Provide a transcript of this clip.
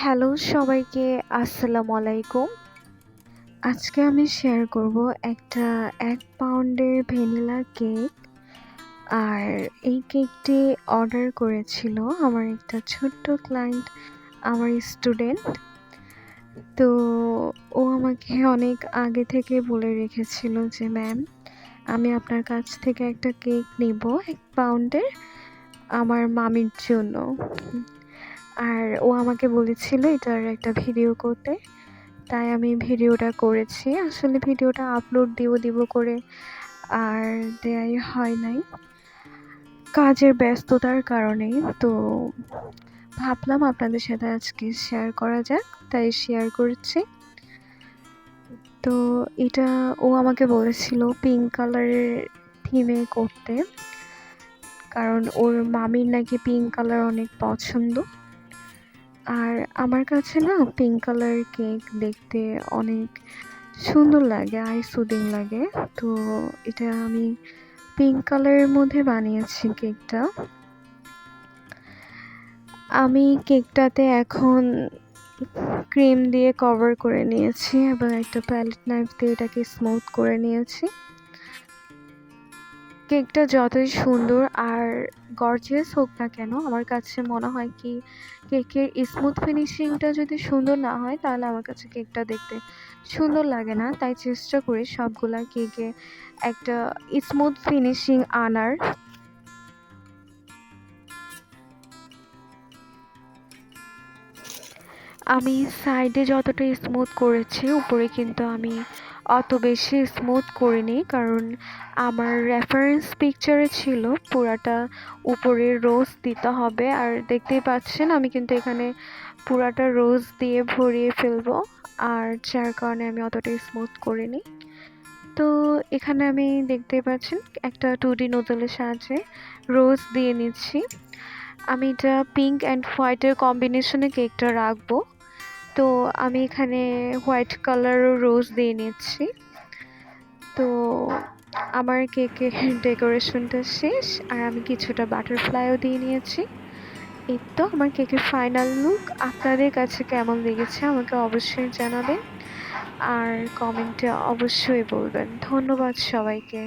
Hello সবাইকে, আসসালামু আলাইকুম। আজকে আমি শেয়ার করব একটা ১ পাউন্ডের ভ্যানিলা কেক। আর এই কেকটি অর্ডার করেছিল আমার একটা ছোট্ট ক্লায়েন্ট, আমার স্টুডেন্ট। তো ও আমাকে অনেক আগে থেকে বলে রেখেছিল যে, "ম্যাম, আমি আপনার কাছ থেকে একটা কেক নিব ১ পাউন্ডের আমার মামির জন্য।" আর ও আমাকে বলেছিল এটার একটা ভিডিও করতে। তাই আমি ভিডিওটা করেছি। আসলে ভিডিওটা আপলোড দিব করে আর দেয়াই হয় নাই, কাজের ব্যস্ততার কারণেই। তো ভাবলাম আপনাদের সাথে আজকে শেয়ার করা যাক, তাই শেয়ার করছি। তো এটা ও আমাকে বলেছিল পিঙ্ক কালারের থিমে করতে, কারণ ওর মামির নাকি পিঙ্ক কালার অনেক পছন্দ। আর আমার কাছে না পিঙ্ক কালারের কেক দেখতে অনেক সুন্দর লাগে, আই সুদিং লাগে। তো এটা আমি পিঙ্ক কালারের মধ্যে বানিয়েছি কেকটা। আমি কেকটাতে এখন ক্রিম দিয়ে কভার করে নিয়েছি এবং একটা প্যালেট নাইফ দিয়ে এটাকে স্মুথ করে নিয়েছি। কেকটা যতই সুন্দর আর গর্জিয়াস হোক না কেন, আমার কাছে মনে হয় কি কেকের স্মুথ ফিনিশিংটা যদি সুন্দর না হয় তাহলে আমার কাছে কেকটা দেখতে সুন্দর লাগে না। তাই চেষ্টা করি সবগুলা কেকে একটা স্মুথ ফিনিশিং আনার। আমি সাইডে যতটা স্মুথ করেছি, উপরে কিন্তু আমি অত বেশি স্মুথ করিনি, কারণ আমার রেফারেন্স পিকচারে ছিল পুরাটা উপরে রোজ দিতে হবে। আর দেখতেই পাচ্ছেন আমি কিন্তু এখানে পুরাটা রোজ দিয়ে ভরিয়ে ফেলবো, আর যার কারণে আমি অতটা স্মুথ করিনি। তো এখানে আমি দেখতেই পাচ্ছেন একটা 2D নোজলের সাহায্যে রোজ দিয়ে নিচ্ছি। আমি এটা পিঙ্ক অ্যান্ড হোয়াইটের কম্বিনেশনে কেকটা রাখবো। তো আমি এখানে হোয়াইট কালারও রোজ দিয়ে নিচ্ছি। তো আমার কেকের ডেকোরেশনটা শেষ, আর আমি কিছুটা বাটারফ্লাইও দিয়ে নিয়েছি। এই তো আমার কেকের ফাইনাল লুক। আপনাদের কাছে কেমন লেগেছে আমাকে অবশ্যই জানাবেন, আর কমেন্টে অবশ্যই বলবেন। ধন্যবাদ সবাইকে।